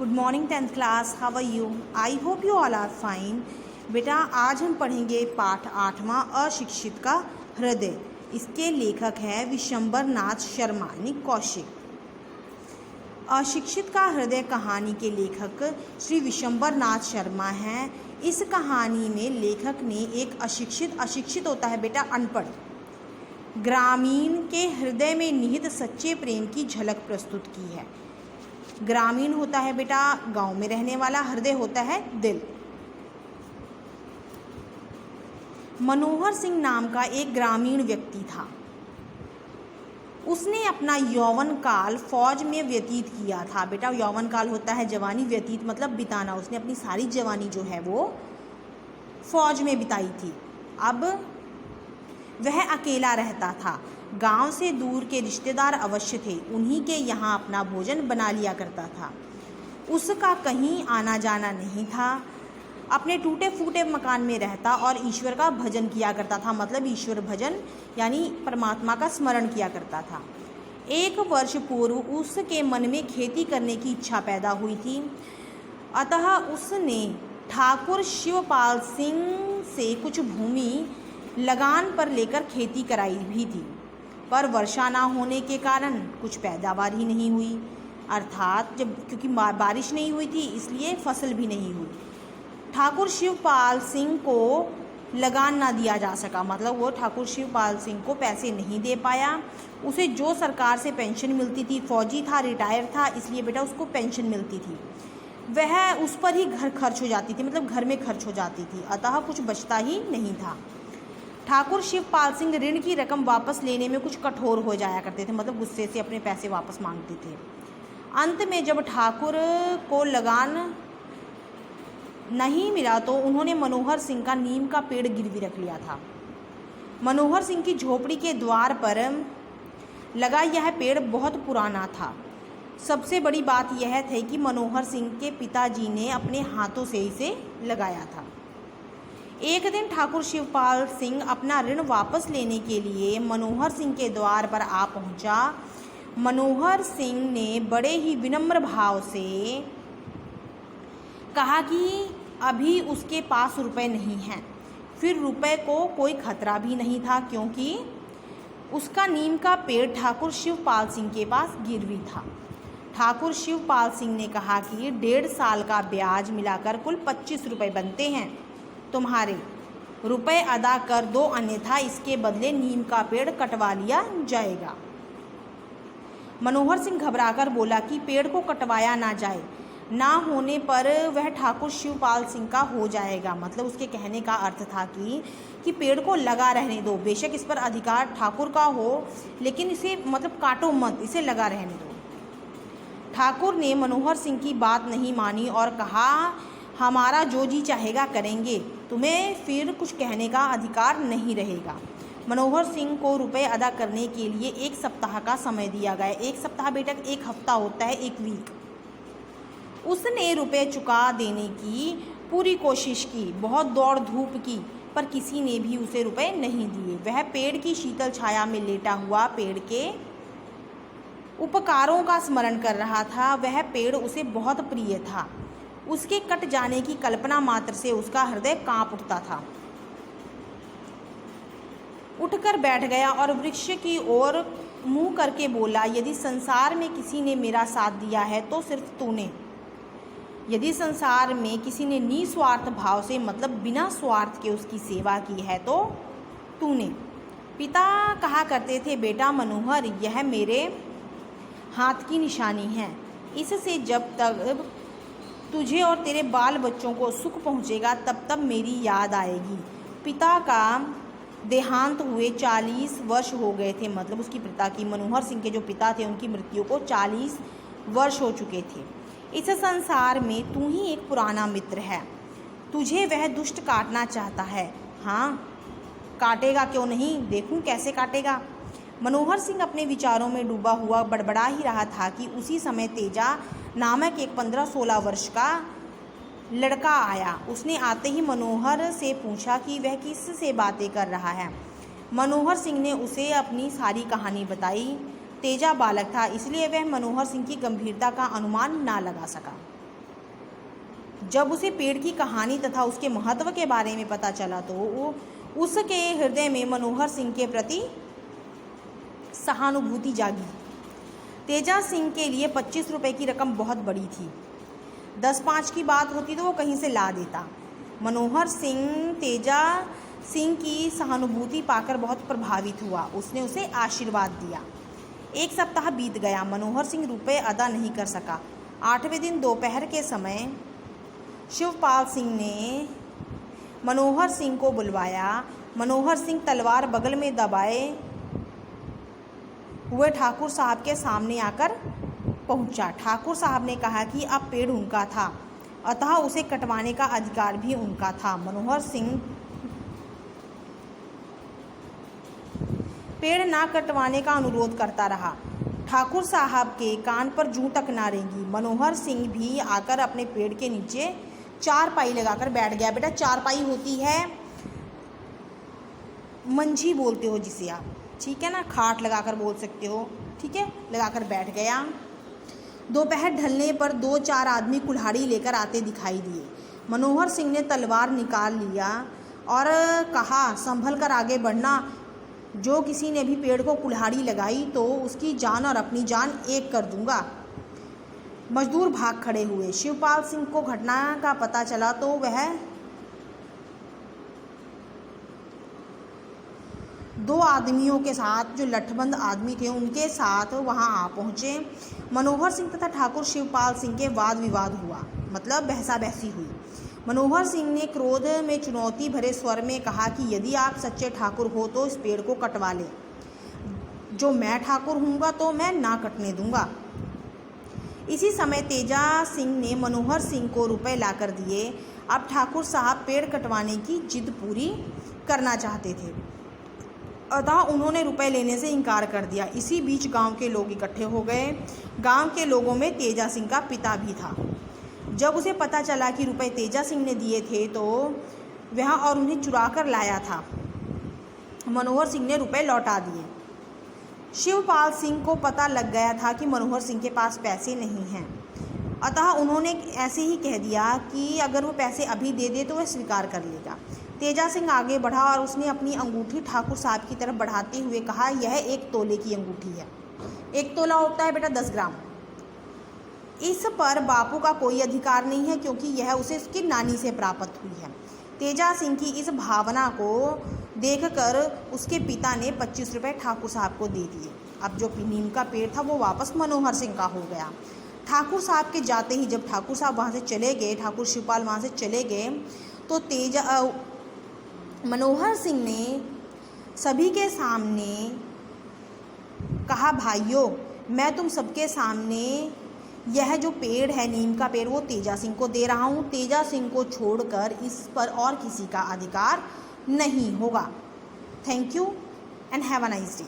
Good morning 10th class, how are you? I hope you all are fine. बेटा आज हम पढ़ेंगे पाठ 8वां अशिक्षित का हृदय। इसके लेखक हैं विशंबर नाथ शर्मा यानी कौशिक। अशिक्षित का हृदय कहानी के लेखक श्री विशंबर नाथ शर्मा हैं। इस कहानी में लेखक ने एक अशिक्षित होता है बेटा अनपढ़ ग्रामीण के हृदय में निहित सच्चे प्रेम की झलक प्रस्तुत की है। ग्रामीण होता है बेटा गांव में रहने वाला, हृदय होता है दिल। मनोहर सिंह नाम का एक ग्रामीण व्यक्ति था। उसने अपना यौवन काल फौज में व्यतीत किया था। बेटा यौवन काल होता है जवानी, व्यतीत मतलब बिताना। उसने अपनी सारी जवानी जो है वो फौज में बिताई थी। अब वह अकेला रहता था। गांव से दूर के रिश्तेदार अवश्य थे, उन्हीं के यहाँ अपना भोजन बना लिया करता था। उसका कहीं आना जाना नहीं था। अपने टूटे फूटे मकान में रहता और ईश्वर का भजन किया करता था, मतलब ईश्वर भजन यानी परमात्मा का स्मरण किया करता था। एक वर्ष पूर्व उसके मन में खेती करने की इच्छा पैदा हुई थी, अतः उसने ठाकुर शिवपाल सिंह से कुछ भूमि लगान पर लेकर खेती कराई भी थी, पर वर्षा ना होने के कारण कुछ पैदावार ही नहीं हुई। अर्थात क्योंकि बारिश नहीं हुई थी इसलिए फसल भी नहीं हुई। ठाकुर शिवपाल सिंह को लगान ना दिया जा सका, मतलब वो ठाकुर शिवपाल सिंह को पैसे नहीं दे पाया। उसे जो सरकार से पेंशन मिलती थी, फौजी था, रिटायर था, इसलिए बेटा उसको पेंशन मिलती थी, वह उस पर ही घर खर्च हो जाती थी, मतलब घर में खर्च हो जाती थी, अतः कुछ बचता ही नहीं था। ठाकुर शिवपाल सिंह ऋण की रकम वापस लेने में कुछ कठोर हो जाया करते थे, मतलब गुस्से से अपने पैसे वापस मांगते थे। अंत में जब ठाकुर को लगान नहीं मिला तो उन्होंने मनोहर सिंह का नीम का पेड़ गिरवी रख लिया था। मनोहर सिंह की झोपड़ी के द्वार पर लगा यह पेड़ बहुत पुराना था। सबसे बड़ी बात यह थी कि मनोहर सिंह के पिताजी ने अपने हाथों से इसे लगाया था। एक दिन ठाकुर शिवपाल सिंह अपना ऋण वापस लेने के लिए मनोहर सिंह के द्वार पर आ पहुंचा। मनोहर सिंह ने बड़े ही विनम्र भाव से कहा कि अभी उसके पास रुपए नहीं हैं। फिर रुपए को कोई खतरा भी नहीं था, क्योंकि उसका नीम का पेड़ ठाकुर शिवपाल सिंह के पास गिरवी था। ठाकुर शिवपाल सिंह ने कहा कि 1.5 साल का ब्याज मिलाकर कुल 25 रुपये बनते हैं, तुम्हारे रुपए अदा कर दो, अन्यथा इसके बदले नीम का पेड़ कटवा लिया जाएगा। मनोहर सिंह घबराकर बोला कि पेड़ को कटवाया ना जाए, ना होने पर वह ठाकुर शिवपाल सिंह का हो जाएगा। मतलब उसके कहने का अर्थ था कि पेड़ को लगा रहने दो, बेशक इस पर अधिकार ठाकुर का हो, लेकिन इसे मतलब काटो मत, इसे लगा रहने दो। ठाकुर ने मनोहर सिंह की बात नहीं मानी और कहा, हमारा जो जी चाहेगा करेंगे, तुम्हें फिर कुछ कहने का अधिकार नहीं रहेगा। मनोहर सिंह को रुपए अदा करने के लिए 1 सप्ताह का समय दिया गया। 1 सप्ताह बेटा 1 हफ्ता होता है, 1 वीक। उसने रुपए चुका देने की पूरी कोशिश की, बहुत दौड़ धूप की, पर किसी ने भी उसे रुपए नहीं दिए। वह पेड़ की शीतल छाया में लेटा हुआ पेड़ के उपकारों का स्मरण कर रहा था। वह पेड़ उसे बहुत प्रिय था। उसके कट जाने की कल्पना मात्र से उसका हृदय कांप उठता था। उठकर बैठ गया और वृक्ष की ओर मुंह करके बोला, यदि संसार में किसी ने मेरा साथ दिया है तो सिर्फ तूने। यदि संसार में किसी ने निस्वार्थ भाव से, मतलब बिना स्वार्थ के उसकी सेवा की है तो तूने। पिता कहा करते थे, बेटा मनोहर, यह मेरे हाथ की निशानी है, इससे जब तक तुझे और तेरे बाल बच्चों को सुख पहुँचेगा तब तब मेरी याद आएगी। पिता का देहांत हुए 40 वर्ष हो गए थे, मतलब उसकी पिता की, मनोहर सिंह के जो पिता थे उनकी मृत्यु को 40 वर्ष हो चुके थे। इस संसार में तू ही एक पुराना मित्र है। तुझे वह दुष्ट काटना चाहता है। हाँ, काटेगा क्यों नहीं, देखूं कैसे काटेगा। मनोहर सिंह अपने विचारों में डूबा हुआ बड़बड़ा ही रहा था कि उसी समय तेजा नामक एक 15-16 वर्ष का लड़का आया। उसने आते ही मनोहर से पूछा कि वह किससे बातें कर रहा है। मनोहर सिंह ने उसे अपनी सारी कहानी बताई। तेजा बालक था, इसलिए वह मनोहर सिंह की गंभीरता का अनुमान ना लगा सका। जब उसे पेड़ की कहानी तथा उसके महत्व के बारे में पता चला तो उसके हृदय में मनोहर सिंह के प्रति सहानुभूति जागी। तेजा सिंह के लिए 25 रुपये की रकम बहुत बड़ी थी। 10-5 की बात होती तो वो कहीं से ला देता। मनोहर सिंह तेजा सिंह की सहानुभूति पाकर बहुत प्रभावित हुआ। उसने उसे आशीर्वाद दिया। 1 सप्ताह बीत गया। मनोहर सिंह रुपये अदा नहीं कर सका। 8वें दिन दोपहर के समय शिवपाल सिंह ने मनोहर सिंह को बुलवाया। मनोहर सिंह तलवार बगल में दबाए हुए ठाकुर साहब के सामने आकर पहुंचा। ठाकुर साहब ने कहा कि अब पेड़ उनका था, अतः उसे कटवाने का अधिकार भी उनका था। मनोहर सिंह पेड़ ना कटवाने का अनुरोध करता रहा। ठाकुर साहब के कान पर जूं तक ना रेंगी। मनोहर सिंह भी आकर अपने पेड़ के नीचे चारपाई लगाकर बैठ गया। बेटा चारपाई होती है, मंजी बोलते हो जिसे आप, ठीक है ना, खाट लगाकर बोल सकते हो, ठीक है, लगाकर बैठ गया। दोपहर ढलने पर 2-4 आदमी कुल्हाड़ी लेकर आते दिखाई दिए। मनोहर सिंह ने तलवार निकाल लिया और कहा, संभल कर आगे बढ़ना। जो किसी ने भी पेड़ को कुल्हाड़ी लगाई तो उसकी जान और अपनी जान एक कर दूंगा। मजदूर भाग खड़े हुए। शिवपाल सिंह को घटना का पता चला तो वह 2 आदमियों के साथ, जो लठबंद आदमी थे, उनके साथ वहां आ पहुंचे। मनोहर सिंह तथा ठाकुर शिवपाल सिंह के वाद विवाद हुआ, मतलब बहसा बहसी हुई। मनोहर सिंह ने क्रोध में चुनौती भरे स्वर में कहा कि यदि आप सच्चे ठाकुर हो तो इस पेड़ को कटवा ले। जो मैं ठाकुर हूँगा तो मैं ना कटने दूंगा। इसी समय तेजा सिंह ने मनोहर सिंह को रुपए लाकर दिए। अब ठाकुर साहब पेड़ कटवाने की जिद पूरी करना चाहते थे, अतः उन्होंने रुपए लेने से इनकार कर दिया। इसी बीच गांव के लोग इकट्ठे हो गए। गांव के लोगों में तेजा सिंह का पिता भी था। जब उसे पता चला कि रुपए तेजा सिंह ने दिए थे तो वह और उन्हें चुरा कर लाया था। मनोहर सिंह ने रुपए लौटा दिए। शिवपाल सिंह को पता लग गया था कि मनोहर सिंह के पास पैसे नहीं हैं, अतः उन्होंने ऐसे ही कह दिया कि अगर वो पैसे अभी दे दे तो वह स्वीकार कर लेगा। तेजा सिंह आगे बढ़ा और उसने अपनी अंगूठी ठाकुर साहब की तरफ बढ़ाते हुए कहा, यह 1 तोले की अंगूठी है। 1 तोला होता है बेटा 10 ग्राम। इस पर बापू का कोई अधिकार नहीं है क्योंकि यह उसे उसकी नानी से प्राप्त हुई है। तेजा सिंह की इस भावना को देखकर उसके पिता ने 25 रुपये ठाकुर साहब को दे दिए। अब जो नीम का पेड़ था वो वापस मनोहर सिंह का हो गया। ठाकुर साहब के जाते ही जब ठाकुर साहब वहाँ से चले गए, ठाकुर शिवपाल वहाँ से चले गए, तो मनोहर सिंह ने सभी के सामने कहा, भाइयों मैं तुम सबके सामने यह जो पेड़ है नीम का पेड़ वो तेजा सिंह को दे रहा हूँ। तेजा सिंह को छोड़कर इस पर और किसी का अधिकार नहीं होगा। Thank you and have a nice day.